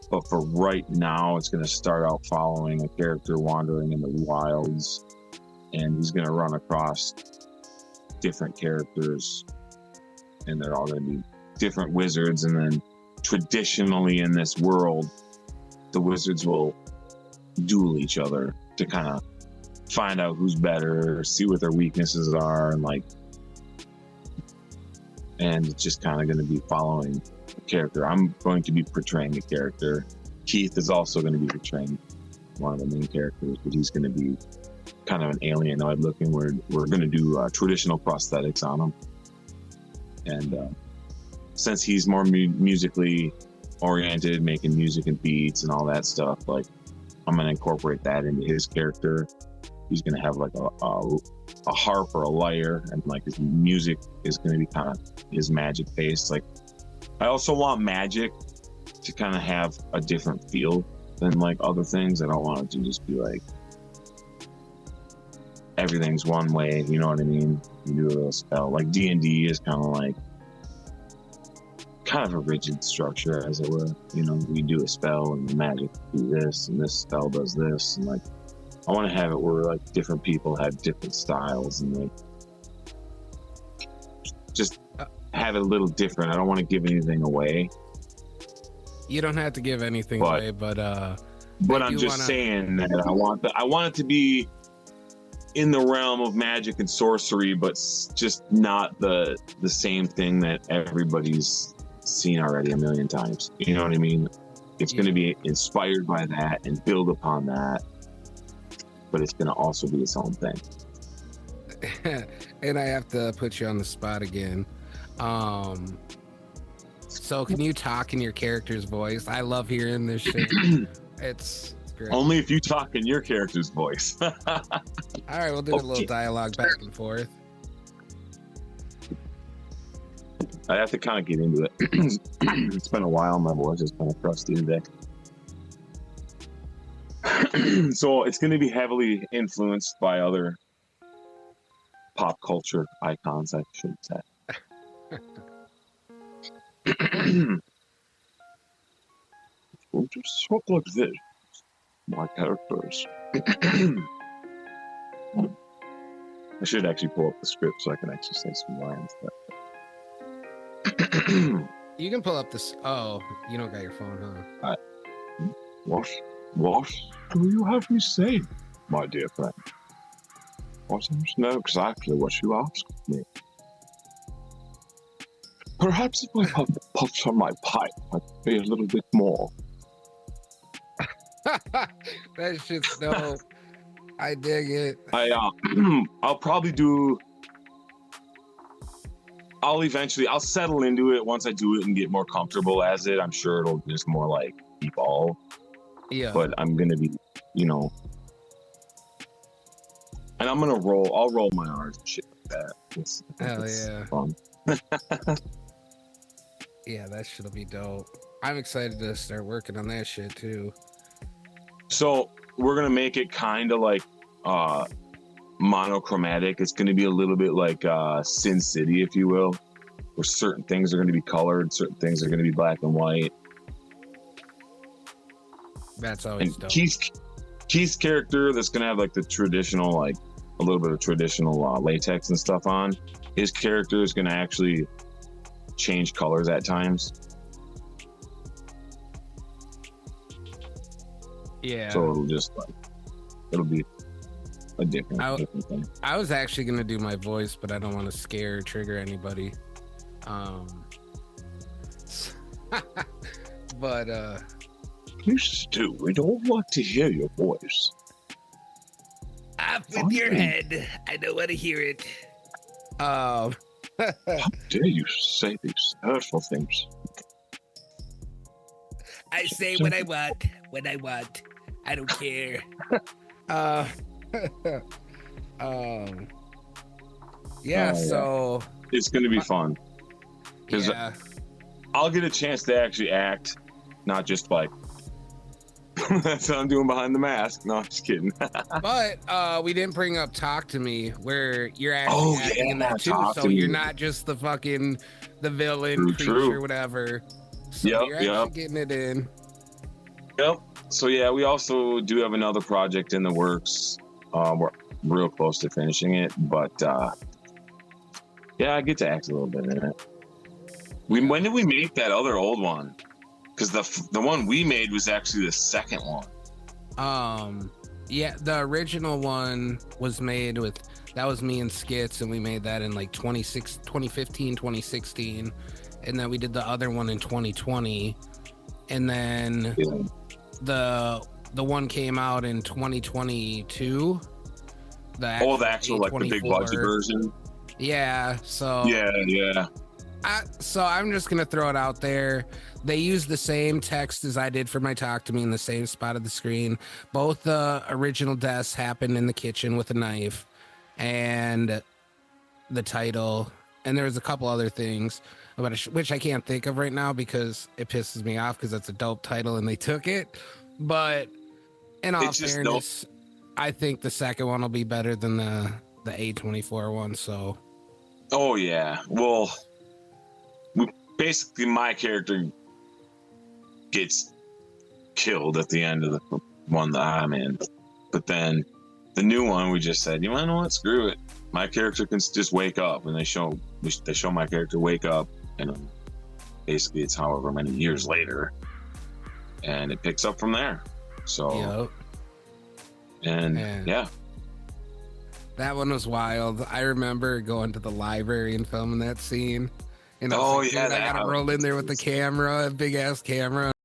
But for right now, it's going to start out following a character wandering in the wilds, and he's going to run across different characters, and they're all going to be different wizards. And then traditionally in this world, the wizards will duel each other to kind of find out who's better, see what their weaknesses are, and it's just kind of going to be following a character. I'm going to be portraying a character. Keith is also going to be portraying one of the main characters, but he's going to be kind of an alienoid looking. We're going to do traditional prosthetics on him, and since he's more musically oriented, making music and beats and all that stuff, like I'm going to incorporate that into his character. He's going to have like a harp or a lyre, and like his music is going to be kind of his magic based. Like I also want magic to kind of have a different feel than like other things. I don't want it to just be like everything's one way, you know what I mean? You do a little spell. Like D&D is kind of like a rigid structure, as it were. You know, we do a spell and the magic do this, and this spell does this, and like I want to have it where like different people have different styles, and like just have it a little different. I don't want to give anything away. You don't have to give anything away, but I'm just saying that I want it to be in the realm of magic and sorcery, but just not the same thing that everybody's seen already a million times. You know what I mean? It's going to be inspired by that and build upon that, but it's going to also be its own thing. And I have to put you on the spot again. So can you talk in your character's voice? I love hearing this shit. It's great. Only if you talk in your character's voice. All right, we'll do a little dialogue back and forth. I have to kind of get into it. It's been a while. My voice is kind of crusty today. So it's going to be heavily influenced by other pop culture icons, I should say. We'll just talk like this. My characters. I should actually pull up the script so I can actually say some lines. You can pull up this. Oh, you don't got your phone, huh? What do you have me say, my dear friend? I don't know exactly what you asked me. Perhaps if I puffed on my pipe, I'd be a little bit more. That shit's dope. I dig it. I'll probably do. I'll settle into it once I do it and get more comfortable as it. I'm sure it'll just more like evolve. Yeah. But I'm gonna be, and I'm gonna roll. I'll roll my R's and shit like that. Hell yeah. Fun. Yeah, that shit'll be dope. I'm excited to start working on that shit too. So we're gonna make it kind of like monochromatic. It's gonna be a little bit like Sin City, if you will, where certain things are gonna be colored, certain things are gonna be black and white. That's always and dope. Keith's character that's gonna have like the traditional, like a little bit of traditional latex and stuff on. His character is gonna actually change colors at times. Yeah. So it'll be a different thing. I was actually gonna do my voice, but I don't want to scare or trigger anybody. But Please do. We don't want to hear your voice. Off with your head. I don't want to hear it. How dare you say these hurtful things? I say what I want, when I want. I don't care. Yeah, so it's gonna be fun because I'll get a chance to actually act, not just like that's what I'm doing behind the mask. No, I'm just kidding. But we didn't bring up Talk to Me, where you're actually acting in that too. So you're not just the fucking the villain creature, whatever. So you're actually getting it in. Yep. So yeah, we also do have another project in the works. We're real close to finishing it, but yeah, I get to act a little bit in it. When did we make that other old one? Because the one we made was actually the second one. Yeah, the original one was made with, that was me and Skits, and we made that in like 2015, 2016, and then we did the other one in 2020, and then the one came out in 2022. The actual like the big budget version. Yeah. So yeah. So I'm just gonna throw it out there. They use the same text as I did for my Talk to Me in the same spot of the screen. Both the original deaths happened in the kitchen with a knife, and the title. And there was a couple other things about which I can't think of right now because it pisses me off because that's a dope title and they took it. But in all fairness, I think the second one will be better than the A24 one. So. Oh yeah. Well, basically my character gets killed at the end of the one that I'm in, but then the new one we just said, you know what, screw it, my character can just wake up, and they show my character wake up, and basically it's however many years later, and it picks up from there. So yeah, that one was wild. I remember going to the library and filming that scene. And I I gotta roll in there with the camera, a big ass camera.